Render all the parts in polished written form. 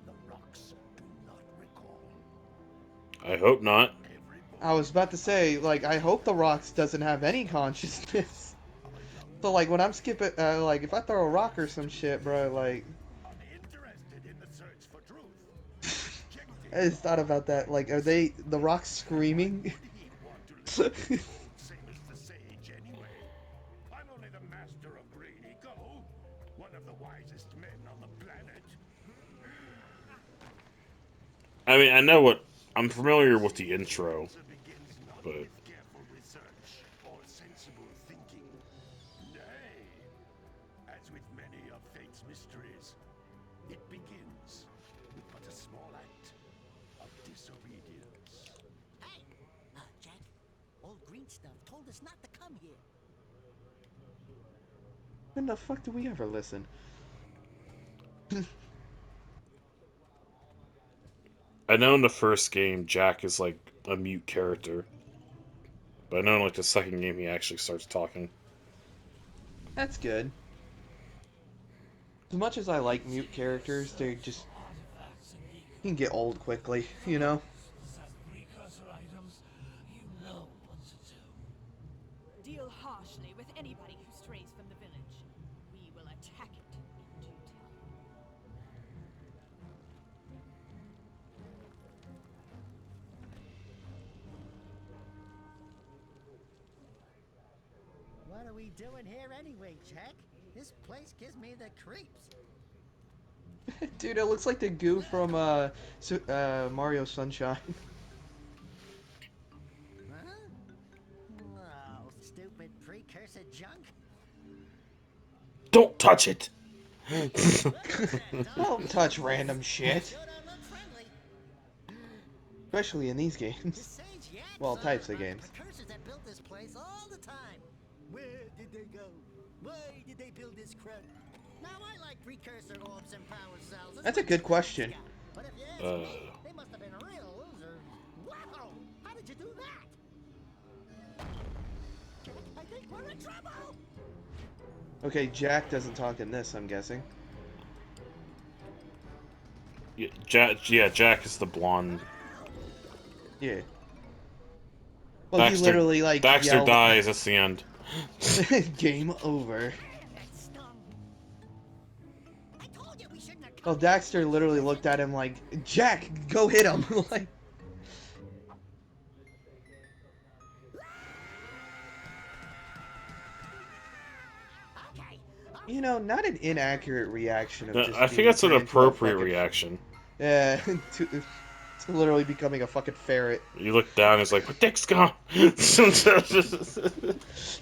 The rocks do not recall. I hope not. Every I boy was about to say, like, I hope the rocks doesn't have any consciousness. So, like, when I'm skipping, like, if I throw a rock or some shit, bro, like, uninterested in the search for truth, I rejecting just thought knowledge. about that. Like, are they the rocks Why screaming? would he want to listen to the old same as the sage anyway? I'm only the master of Green Eco, one of the wisest men on the planet. I mean, I know what. I'm familiar with the Sage's intro, answer begins not but with careful research or sensible thinking. Nay, as with many of fate's mysteries, it begins with but a small act of disobedience. Hey! Jack, old green stuff told us not to come here. When the fuck do we ever listen? I know in the first game Jack is like a mute character, but I know in like the second game he actually starts talking. That's good. As much as I like mute characters, they just can get old quickly, you know? Possess precursor items. You know what to do. Deal harshly with anybody who strays from the village. We will attack it in due time. What are we doing here anyway, Jack? This place gives me the creeps. Dude, it looks like the goo from, Mario Sunshine. Huh? Oh, stupid precursor junk. Don't touch it. What was that, dog? Don't touch random shit. Sure don't look friendly. Especially in these The games. sage yaps Well, on types of about games. the precursors that built this place all the time. Where did they go? Why did they build this crap? Now I like precursor orbs and power cells. as That's a much good as the question. next guy. But if you ask Uh, me, they must have been real losers. Wow! How did you do that? I think we're in trouble. Okay, Jack doesn't talk in this, I'm guessing. yeah, Jack is the blonde. Yeah. Well, he Daxter, literally, like, Daxter yelled, dies. That's the end. game over. That stung. I told you we shouldn't have Well, come here. Daxter literally looked at him like, Jack, go hit him. Like, Okay. you know, not an inaccurate reaction of just I think being that's an turned into a appropriate fucking, reaction. yeah, to literally becoming a fucking ferret. You look down, it's like, my dick's gone.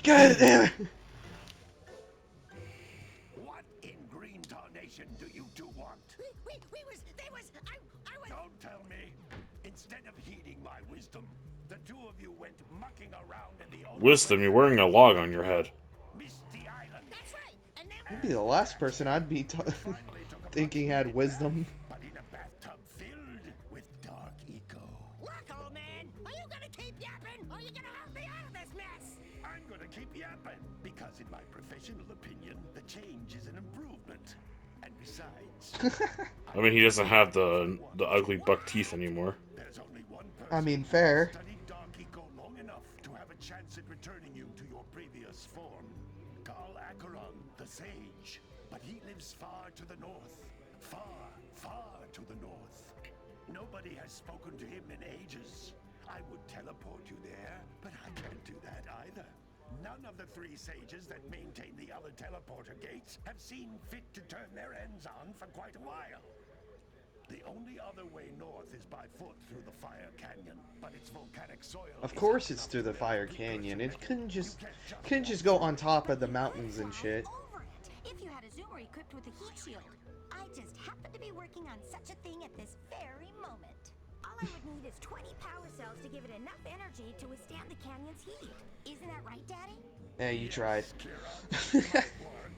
God damn it. What in green tarnation do you two want? I was. Don't tell me. Instead of heeding my wisdom, the two of you went mucking around in the only Wisdom, way you're I wearing a know. log on your head. Misty Island. That's right. And then You'd be the last person I'd be Finally took a thinking much had needed wisdom. bath, but in a bathtub filled with dark eco. look, old man. Are you gonna keep yapping? Or are you gonna help me out of this mess? I'm gonna keep yapping because, in my professional opinion, the change is an improvement. And besides, I mean, he doesn't have the ugly buck teeth anymore. there's only one person I mean, who fair. studied dark eco long enough to have a chance at returning you to your previous form. Carl Acheron, the sage. But he lives far to the north. Far, far to the north. Nobody has spoken to him in ages. I would teleport you there, but I can't do that either. None of the three sages that maintain the other teleporter gates have seen fit to turn their ends on for quite a while. The only other way north is by foot through the Fire Canyon, but its volcanic soil. Of is course hot it's enough through to the let Fire precursor Canyon. It couldn't You just can't couldn't just walk go on through top it. of the mountains and shit. Over it, if you had a zoomer equipped with a heat shield. I just happen to be working on such a thing at this very moment. All I would need is 20 power cells to give it enough energy to withstand the canyon's heat. Isn't that right, Daddy? Hey, you tried. Work.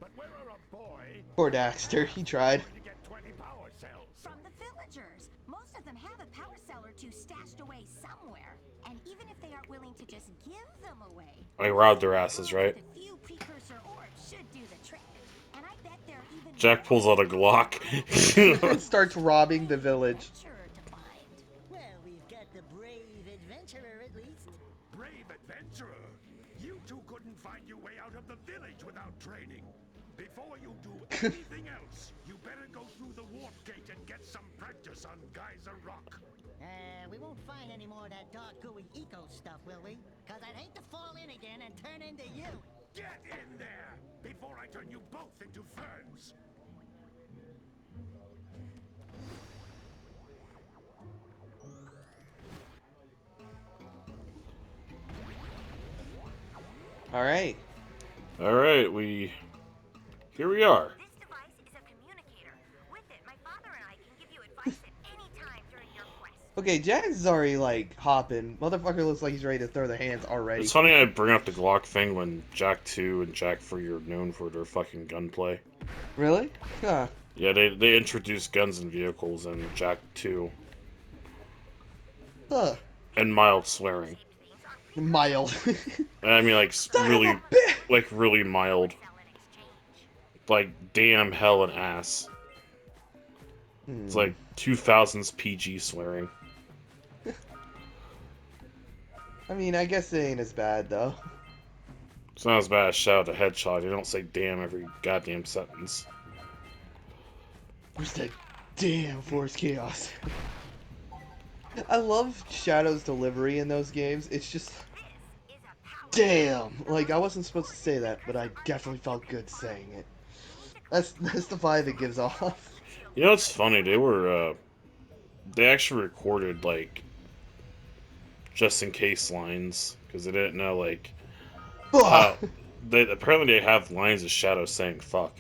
But where are a boy Poor Daxter, he tried. going to get 20 power cells? From the villagers. Most of them have a power cell or two stashed away somewhere. And even if they aren't willing to just give them away, I robbed their asses, right? a few precursor orbs should do the trick. And I bet there are even Jack pulls out a Glock. Starts robbing the village. Adventurer to find. Well, we've got the brave adventurer at least. Brave adventurer! You two couldn't find your way out of the village without training. Before you do anything else, you better go through the warp gate and get some practice on Geyser Rock. We won't find any more of that dark gooey eco stuff, will we? Cause I'd hate to fall in again and turn into you. Get in there before I turn you both into ferns. All right. All right, here we are. This device is a communicator. With it, my father and I can give you advice at any time during your quest. Okay, Jack's already like hopping. Motherfucker looks like he's ready to throw the hands already. It's funny I bring up the Glock thing when Jak 2 and Jak 3 are known for their fucking gunplay. Really? Huh. Yeah, they introduced guns and vehicles in Jak 2. Huh. And mild swearing. Mild. I mean, like, really mild. Like, damn, hell, and ass. It's like 2000s PG swearing. I mean, I guess it ain't as bad though. It's not as bad as Shout Out to Headshot. They don't say damn every goddamn sentence. Where's that damn Force Chaos? I love Shadow's delivery in those games. It's just... Damn! Like, I wasn't supposed to say that, but I definitely felt good saying it. That's the vibe it gives off. You know, it's funny. They actually recorded, like, just in case lines. Because they didn't know, like... apparently they have lines of Shadow saying fuck.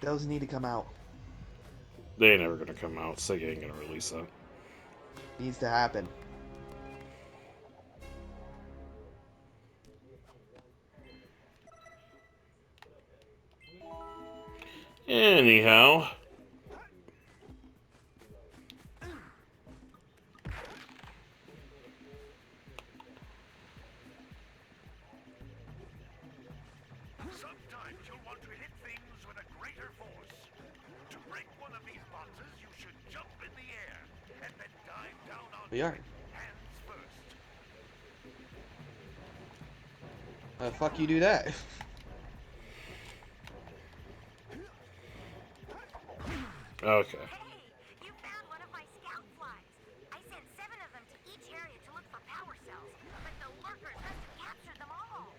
Those need to come out. They ain't never gonna come out. Sega ain't gonna release that. Needs to happen. Anyhow. Sometimes you'll want to hit things with a greater force. To break one of these boxes, you should jump in the air and then dive down on We are. hands first. Fuck you do that. Okay. Hey, you found one of my scout flies. I sent 7 of them to each area to look for power cells, but the lurkers must have captured them all.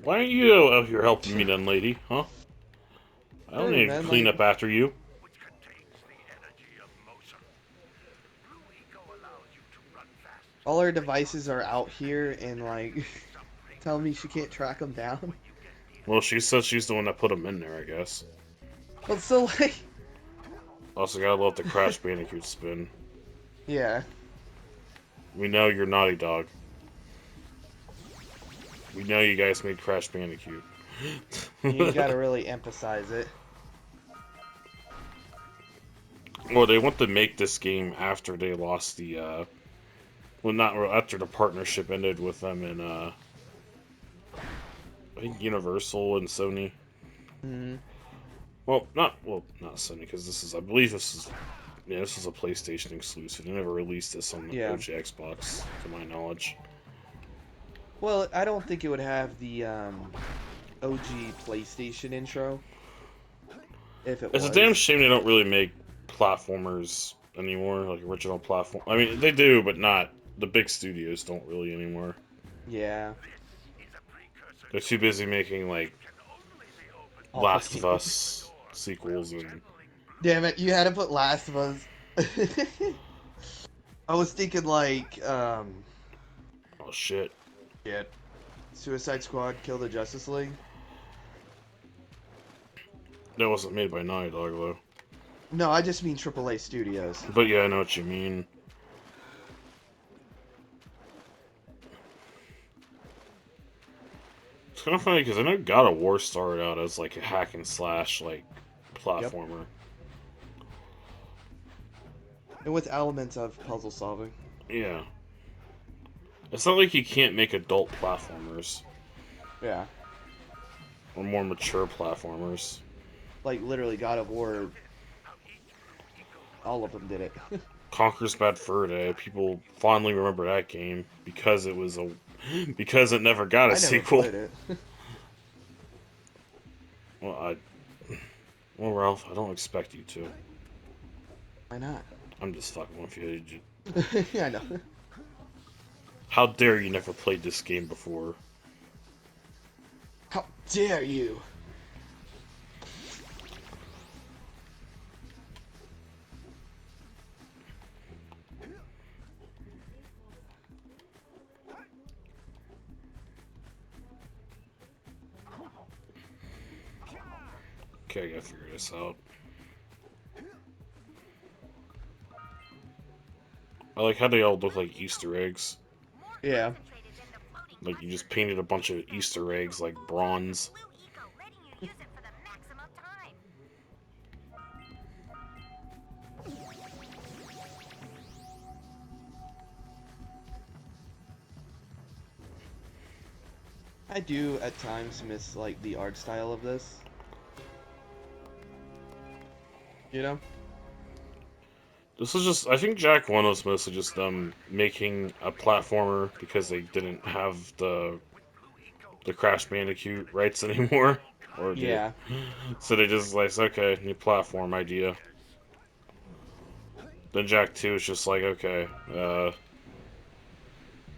Why aren't you out here helping me then, lady? Huh? I don't Hey, need man, to clean like- up after you. Which contains the energy of motion. Blue Eco allows you to run fast. All our devices are out here and like telling me she can't track them down. Well, she says she's the one that put them in there, I guess. But so like, Also, gotta let the Crash Bandicoot spin. yeah. We know you're Naughty Dog. We know you guys made Crash Bandicoot. You gotta really emphasize it. Well, they want to make this game after they lost the, well, not after the partnership ended with them in, I think Universal and Sony. Hmm. Well, not Sony, because I believe this is a PlayStation exclusive. They never released this on the Yeah. OG Xbox, to my knowledge. Well, I don't think it would have the OG PlayStation intro. If it It's was. a damn shame they don't really make platformers anymore, like original platform. I mean, they do, but not the big studios don't really anymore. Yeah. They're too busy making like Awful Last of games. Us sequels and Damn it! You had to put Last of Us. I was thinking like oh shit. shit. Suicide Squad Kill the Justice League. That wasn't made by Naughty Dog though. No, I just mean AAA studios. But yeah, I know what you mean. It's kind of funny because I know God of War started out as like a hack and slash like platformer. And with elements of puzzle solving. Yeah. It's not like you can't make adult platformers. Yeah. or more mature platformers. Like literally God of War, all of them did it. Conker's Bad Fur Day. People fondly remember that game because it was because it never got a I never sequel. played it. Well, Ralph, I don't expect you to. Why not? I'm just fucking with you. Yeah, I know. How dare you never played this game before? How dare you? Okay, I gotta figure this out. I like how they all look like Easter eggs. Yeah. Like you just painted a bunch of Easter eggs like bronze. I do at times miss like the art style of this. You know? This is just, I think Jak 1 was mostly just them making a platformer because they didn't have the Crash Bandicoot rights anymore. Or did. Yeah. So they just like, okay, new platform idea. Then Jak 2 is just like, okay,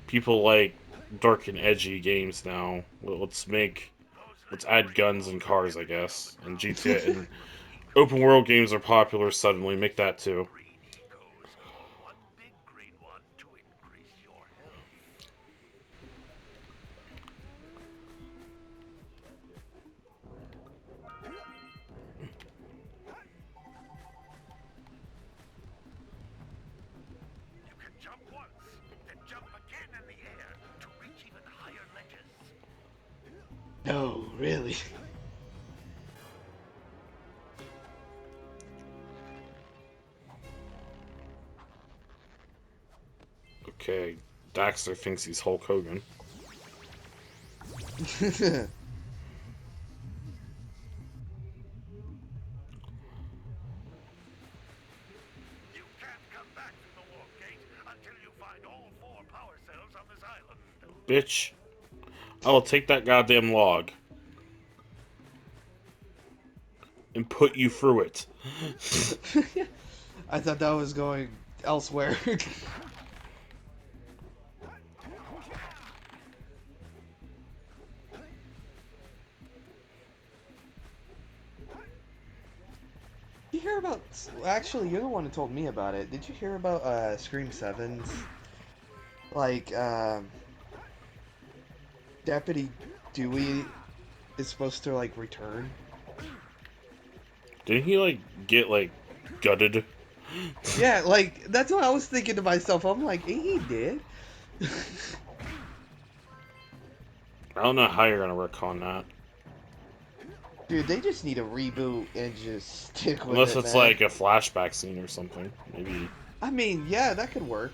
people like dark and edgy games now. Let's add guns and cars, I guess. And GTA and open world games are popular suddenly. Make that too. No, really. Okay, Daxter thinks he's Hulk Hogan. Bitch, I will take that goddamn log and put you through it. I thought that was going elsewhere. Did you hear about... Actually, you're the one who told me about it. Did you hear about Scream 7's... Like, Deputy Dewey is supposed to, like, return? Didn't he, like, get, like, gutted? Yeah, like, that's what I was thinking to myself. I'm like, he did. I don't know how you're gonna retcon that. Dude, they just need a reboot and just stick with Unless it, it's man. like a flashback scene or something. Maybe. I mean, yeah, that could work.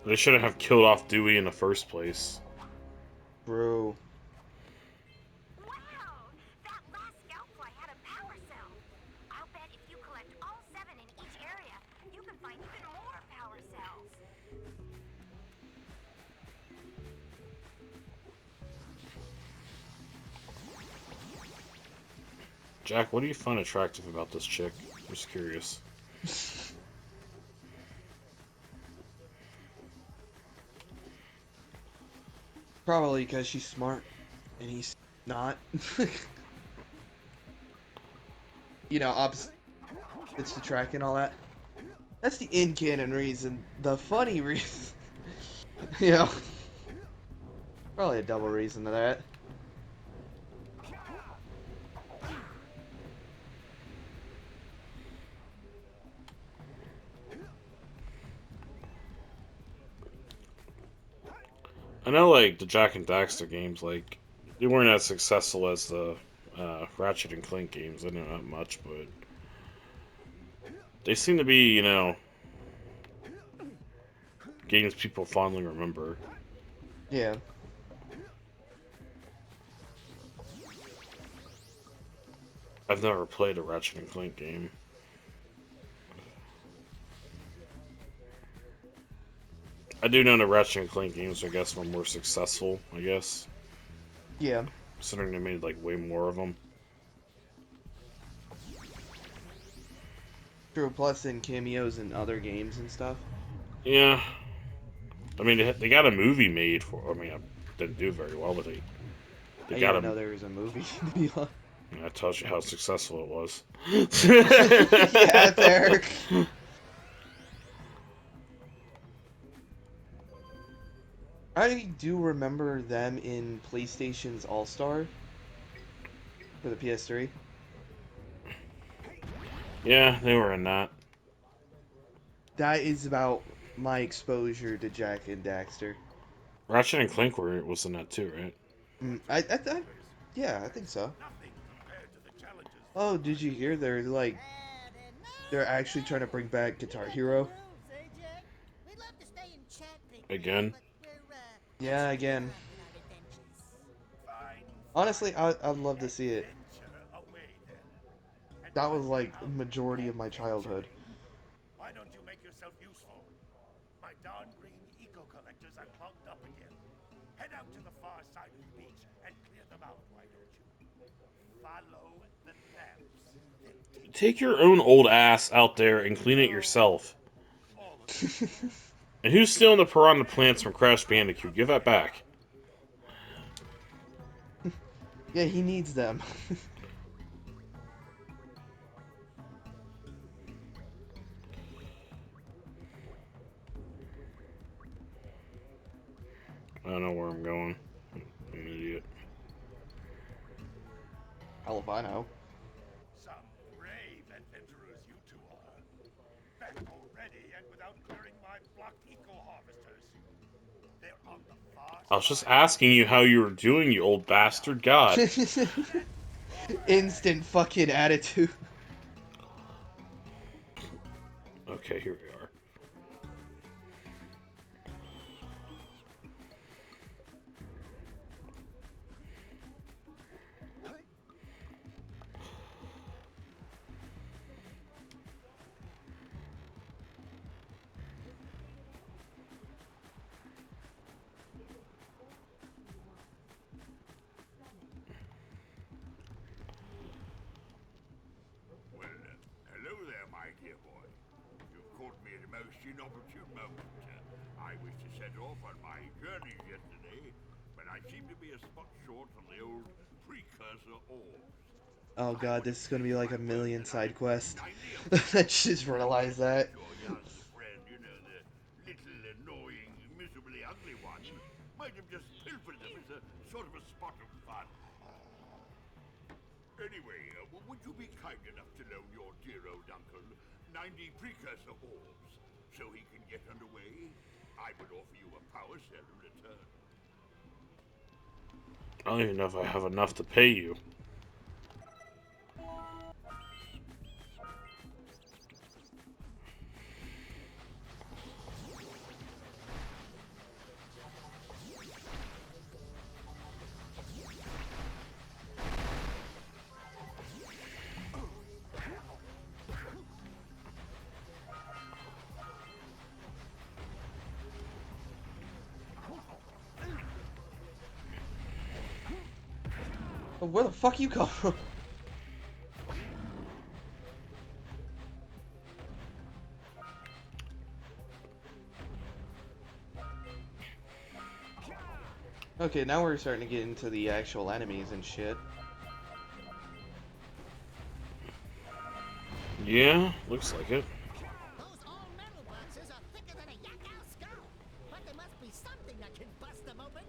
They shouldn't have killed off Dewey in the first place. Bro. Wow! That last scoutfly had a power cell. I'll bet if you collect all 7 in each area, you can find even more power cells. Jak, what do you find attractive about this chick? I'm just curious. Probably because she's smart and he's not. You know, it's the track and all that. That's the in-canon reason. The funny reason, you know, probably a double reason to that. I know, like, the Jak and Daxter games, like, they weren't as successful as the Ratchet and Clank games. I don't know that much, but they seem to be, you know, games people fondly remember. Yeah. I've never played a Ratchet and Clank game. I do know the Ratchet and Clank games, I guess, were more successful, I guess. Yeah. Considering they made, like, way more of them. True, plus in cameos in other games and stuff. Yeah. I mean, they got a movie made for... I mean, it didn't do very well, but they I got didn't a... know there was a movie, to be honest. That tells you how successful it was. Yeah, fair. I do remember them in PlayStation's All-Star for the PS3. Yeah, they were in that. That is about my exposure to Jak and Daxter. Ratchet and Clank was in that too, right? Yeah, I think so. Nothing compared to the challenges. Oh, did you hear? They're actually trying to bring back Guitar Hero. We'd love to stay and chat, Big Again? but we're, Yeah, again. with our adventures. Fine. Honestly, I'd love to see it. Venture away then. And That was find like out majority of my childhood. Why don't you make yourself useful? My darn green eco collectors are clogged up again. Head out to the far side of the beach and clear them out, why don't you? Follow the lamps. Take your own old ass out there and clean it yourself. All of you. And who's stealing the piranha plants from Crash Bandicoot? Give that back. Yeah, he needs them. I don't know where I'm going. I'm an idiot. Hell if I know. Some brave adventurers you two are. Back already and without clearing my blocked eco harvesters. They're on the far I was just asking you how you were doing, you old bastard. God. Instant fucking attitude. Okay, here we are. Well, hello there, my dear boy. You've caught me at a most inopportune moment. I was to set off on my journey yesterday, but I seem to be a spot short on the old precursor orbs. Oh god, this is gonna be like a million side quests. I just realized that. Your young friend, you know, the little annoying, miserably ugly one, might have just pilfered them as a sort of a spot of fun. Anyway, would you be kind enough to loan your dear old uncle 90 precursor orbs so he can get underway? I would offer you a power cell in return. I don't even know if I have enough to pay you. Where the fuck you come from? Okay, now we're starting to get into the actual enemies and shit. Yeah, looks like it. Those all-metal boxes are thicker than a yak-owl skull. But there must be something that can bust them open.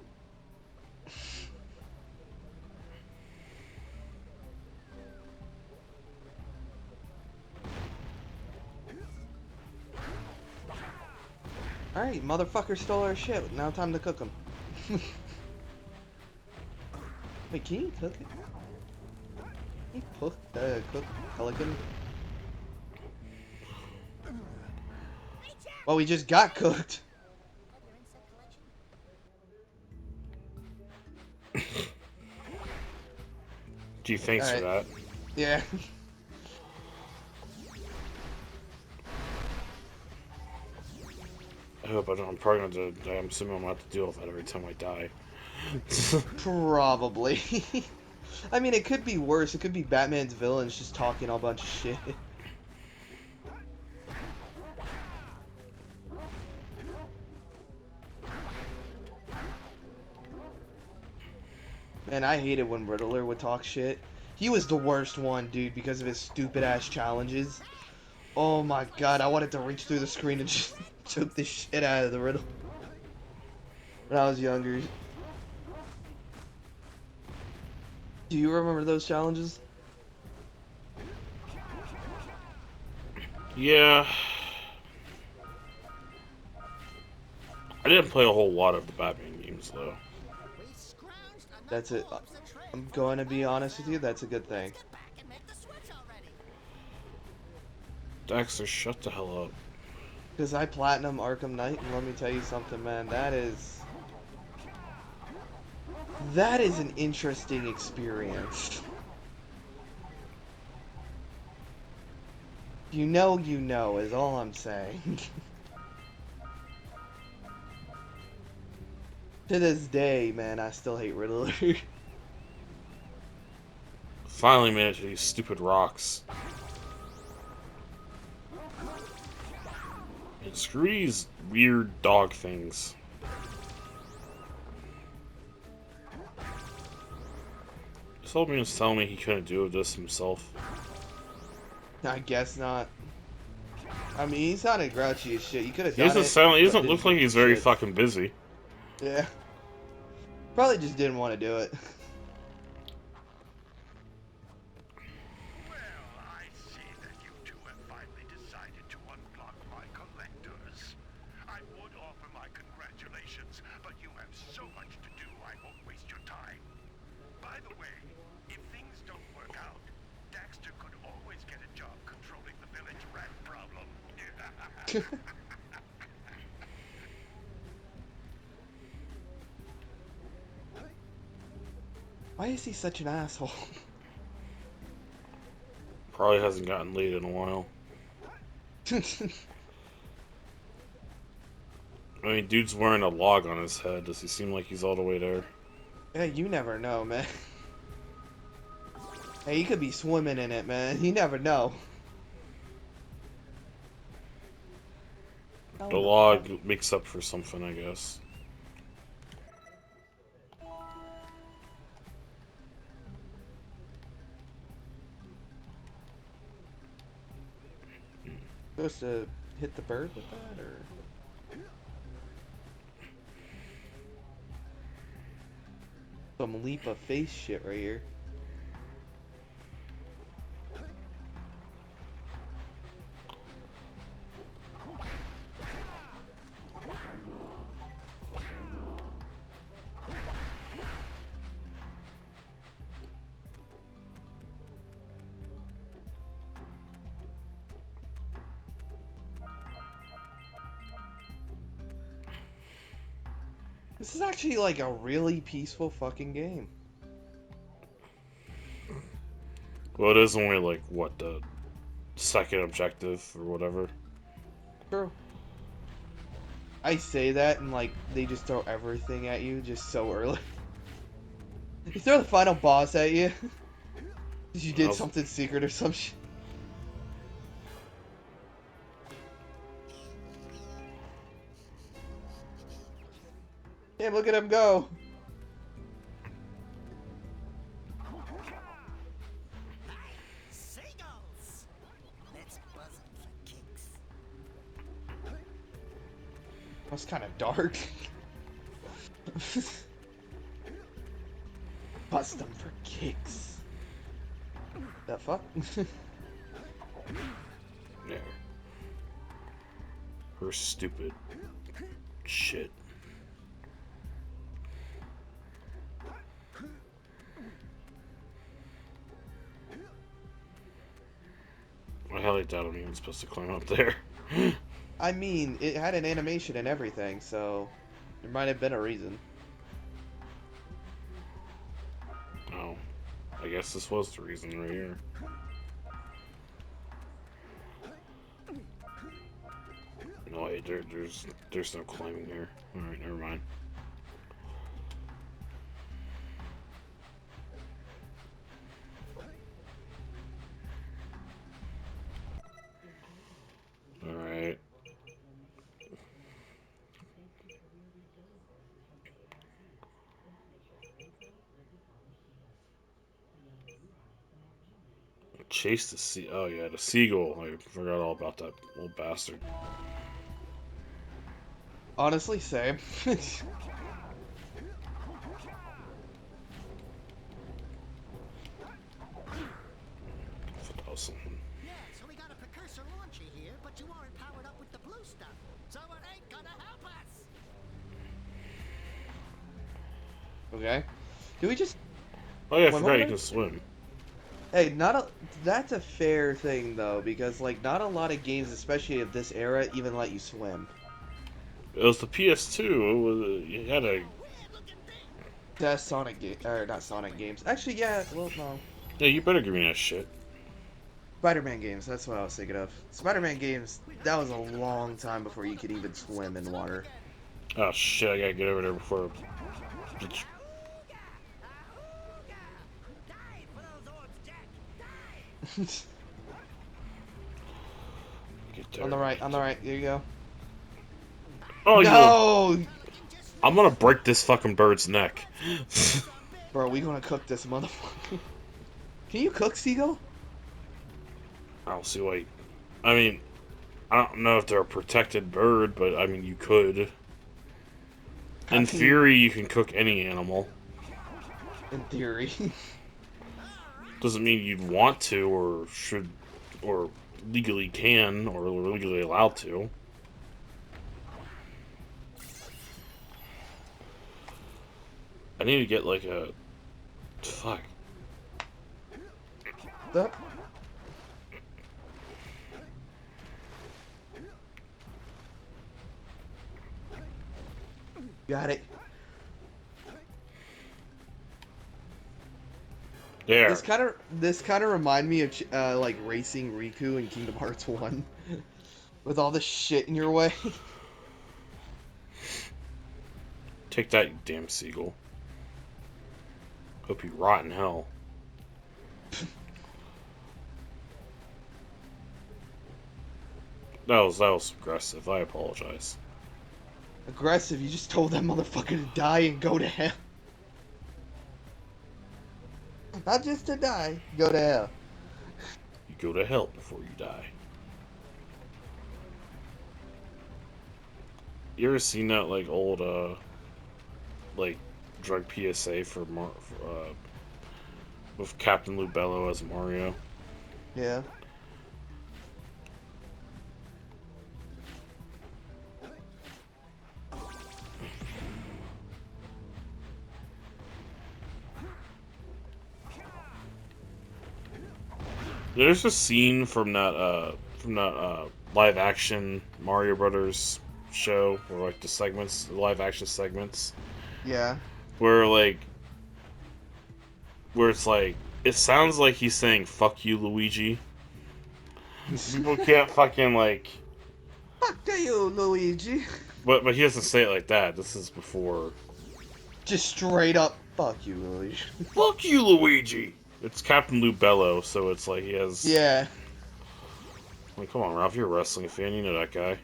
Alright, motherfucker stole our shit. Now time to cook them. Wait, can you cook it? Can you cook pelican? Well, we just got cooked. Have your insect collection? Gee, thanks for that. Yeah. I hope I don't. I'm probably going to. I'm assuming I'm going to have to deal with that every time I die. Probably. I mean, it could be worse. It could be Batman's villains just talking a bunch of shit. Man, I hated when Riddler would talk shit. He was the worst one, dude, because of his stupid-ass challenges. Oh my god, I wanted to reach through the screen and just choke the shit out of the Riddle. When I was younger. Do you remember those challenges? Yeah. I didn't play a whole lot of the Batman games, though. That's it. I'm going to be honest with you, that's a good thing. Daxter, shut the hell up. Because I platinum Arkham Knight, and let me tell you something, man, that is an interesting experience. You know, is all I'm saying. To this day, man, I still hate Riddler. Finally made it to these stupid rocks. And screw these weird dog things. This old man was telling me he couldn't do this himself. I guess not. I mean, he sounded grouchy as shit. You could have He done it. He doesn't look like he's very fucking busy. Yeah. Probably just didn't want to do it. Well, I see that you two have finally decided to unblock my collectors. I would offer my congratulations, but you have so much to do, I won't waste your time. By the way, if things don't work out, Daxter could always get a job controlling the village rat problem. Why is he such an asshole? Probably hasn't gotten laid in a while. I mean, dude's wearing a log on his head. Does he seem like he's all the way there? Yeah, you never know, man. Hey, he could be swimming in it, man. You never know. The log makes up for something, I guess. Supposed to hit the bird with that, or? Some leap of faith shit right here. This is actually like a really peaceful fucking game. Well, it is only like, what, the second objective or whatever. True. I say that and like they just throw everything at you just so early. They throw the final boss at you. Because you did something secret or some shit. Damn, look at him go. Seagulls. Let's buzz them for kicks. That's kind of dark. Bust them for kicks. That fuck? Yeah. Her stupid shit. I highly doubt I'm even supposed to climb up there. I mean, it had an animation and everything, so there might have been a reason. Oh. I guess this was the reason right here. No, wait, there's no climbing here. Alright, never mind. Alright. Chase the sea. Oh yeah, the seagull. I forgot all about that little bastard. Honestly, same. That was something. Yeah, so we got a precursor launcher here, but you aren't powered up with the blue stuff. So it ain't gonna help us. Okay. Do we just... Oh yeah, I One forgot you moment? can swim. Hey, that's a fair thing, though, because, like, not a lot of games, especially of this era, even let you swim. It was the PS2. It was, you had a... That's Sonic game, or not Sonic games. Actually, yeah, well, no. Yeah, you better give me that shit. Spider-Man games, that's what I was thinking of. Spider-Man games, that was a long time before you could even swim in water. Oh shit, I gotta get over there before... Get there. On the right, there you go. Oh, No! I'm gonna break this fucking bird's neck. Bro, we gonna cook this motherfucker. Can you cook seagull? I don't see why... I mean, I don't know if they're a protected bird, but I mean, you could. In theory, you can cook any animal. In theory. Doesn't mean you'd want to, or should, or legally can, or legally allowed to. I need to get like a... Fuck. That. Got it. There. This kind of remind me of like racing Riku in Kingdom Hearts 1 with all the shit in your way. Take that, you damn seagull. Hope you rot in hell. That was aggressive. I apologize. Aggressive, you just told that motherfucker to die and go to hell. Not just to die, go to hell. You go to hell before you die. You ever seen that like old like drug PSA for with Captain Lubello as Mario? Yeah. There's a scene from that live action Mario Brothers show, or like the live action segments, Yeah. where it's like it sounds like he's saying "fuck you, Luigi." People can't fucking like. Fuck you, Luigi. But he doesn't say it like that. This is before. Just straight up, fuck you, Luigi. Fuck you, Luigi. It's Captain Lubello, so it's like he has. Yeah. Like, come on, Ralph, you're a wrestling fan. You know that guy.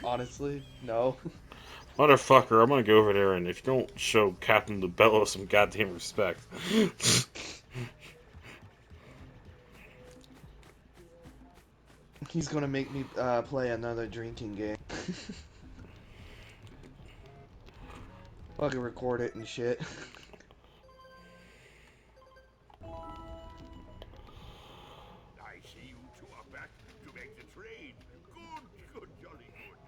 Honestly, no. Motherfucker, I'm gonna go over there, and if you don't show Captain Lubello some goddamn respect. He's gonna make me play another drinking game. Fucking record it and shit. I see you two are back to make the trade. Good, jolly good.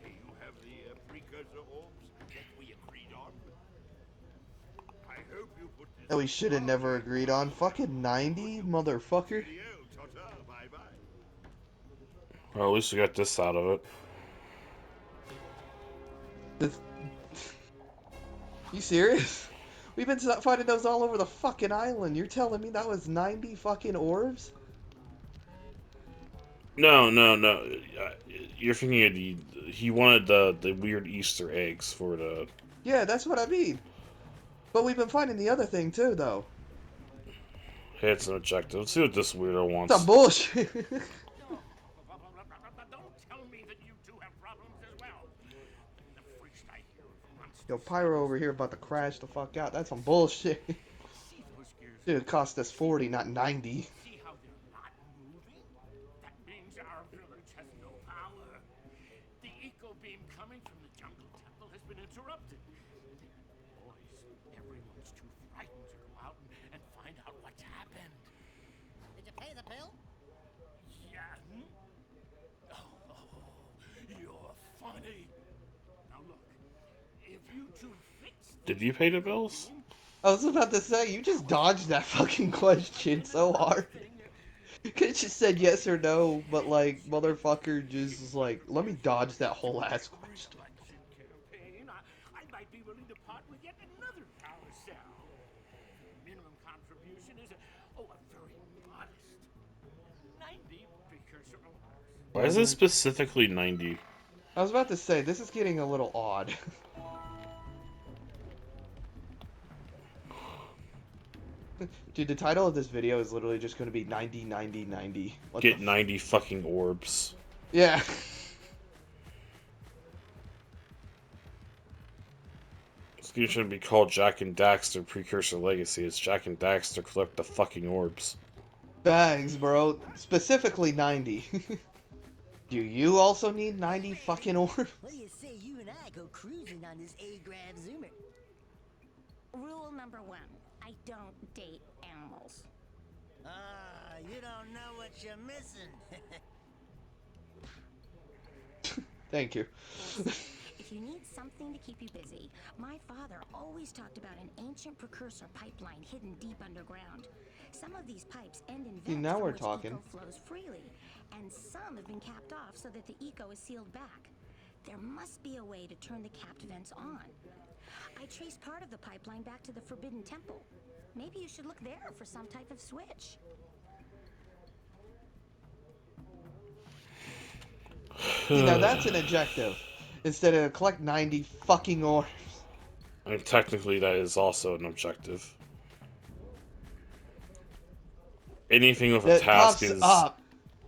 You have the precursor orbs that we agreed on. I hope you put this... That we should have never agreed on. Fucking 90, motherfucker. Bye-bye. Well, at least we got this out of it. You serious? We've been finding those all over the fucking island. You're telling me that was 90 fucking orbs? No. You're thinking of he wanted the weird Easter eggs for the. Yeah, that's what I mean. But we've been finding the other thing too, though. Hey, it's an objective. Let's see what this weirdo wants. Some bullshit. Don't tell me that you two have problems as well. The first I hear of monsters. Yo, Pyro over here about to crash the fuck out. That's some bullshit. See those gears? Dude, it cost us 40, not 90. See how they're not moving? That means our village has no power. The eco beam coming from the jungle temple has been interrupted. Boys, everyone's too frightened to go out and find out what's happened. Did you pay the bill? Yeah. Oh, you're funny. Now look, if you two fix Did you pay the bills? I was about to say, you just dodged that fucking question so hard. Could've just said yes or no, but like, motherfucker just was like, let me dodge that whole ass question. campaign, I might be willing to part with yet another power cell. Minimum contribution is a very modest 90 precursor orbs. Why is it specifically 90? I was about to say, this is getting a little odd. Dude, the title of this video is literally just going to be 90, 90, 90. What Get the 90 fucking orbs. Yeah. This game shouldn't be called Jak and Daxter Precursor Legacy. It's Jak and Daxter collect the fucking orbs. Bags, bro. Specifically 90. Do you also need 90 fucking orbs? What do you say you and I go cruising on this A-Grav Zoomer? Rule number 1. I don't date animals. Ah, you don't know what you're missing. Thank you. If you need something to keep you busy, my father always talked about an ancient precursor pipeline hidden deep underground. Some of these pipes end in vents now from we're which talking. eco flows freely, and some have been capped off so that the eco is sealed back. There must be a way to turn the capped vents on. I traced part of the pipeline back to the Forbidden Temple. Maybe you should look there for some type of switch. See, now that's an objective. Instead of collect 90 fucking orbs. I mean, technically, that is also an objective. Anything with a That task pops is. up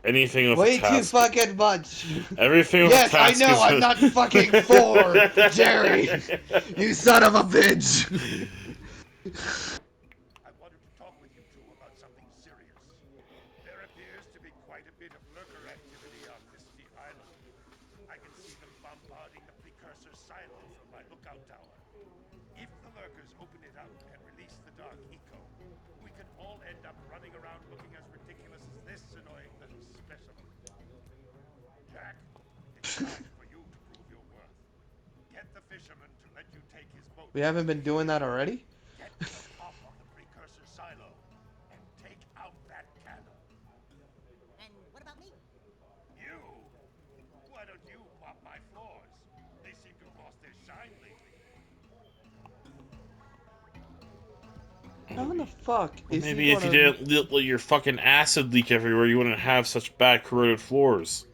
Anything with way a task. too fucking much. Everything with Yes, a I task know, is. I'm not fucking 4, Jerry. You son of a bitch. I wanted to talk with you two about something serious. There appears to be quite a bit of lurker activity on Misty Island. I can see them bombarding the precursor silo from my lookout tower. If the lurkers open it up and release the dark eco, we could all end up running around looking as ridiculous as this annoying little specimen. Jack, it's time for you to prove your worth. Get the fisherman to let you take his boat. We haven't been doing that already? Get to the top of the precursor silo and take out that cannon. And what about me? You? Why don't you pop my floors? They seem to have lost their shine lately. How in the fuck is Maybe he if you gonna... didn't let your fucking acid leak everywhere, you wouldn't have such bad corroded floors.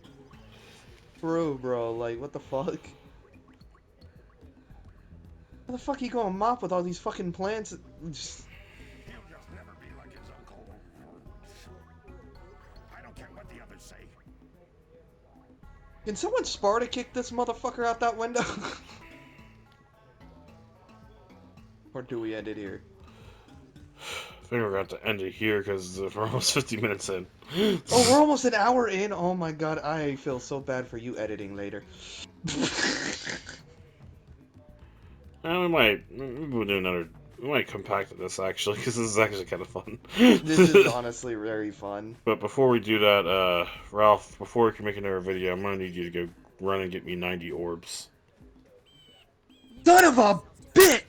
True, bro. Like, what the fuck? How the fuck you gonna mop with all these fucking plants? He'll just never be like his uncle. I don't care what the others say. Can someone Sparta kick this motherfucker out that window? Or do we end it here? I think we're going to have to end it here because we're almost 50 minutes in. Oh, we're almost an hour in? Oh my god, I feel so bad for you editing later. We might we'll do another. We might come back to this actually because this is actually kind of fun. This is honestly very fun. But before we do that, Ralph, before we can make another video, I'm gonna need you to go run and get me 90 orbs. Son of a bitch!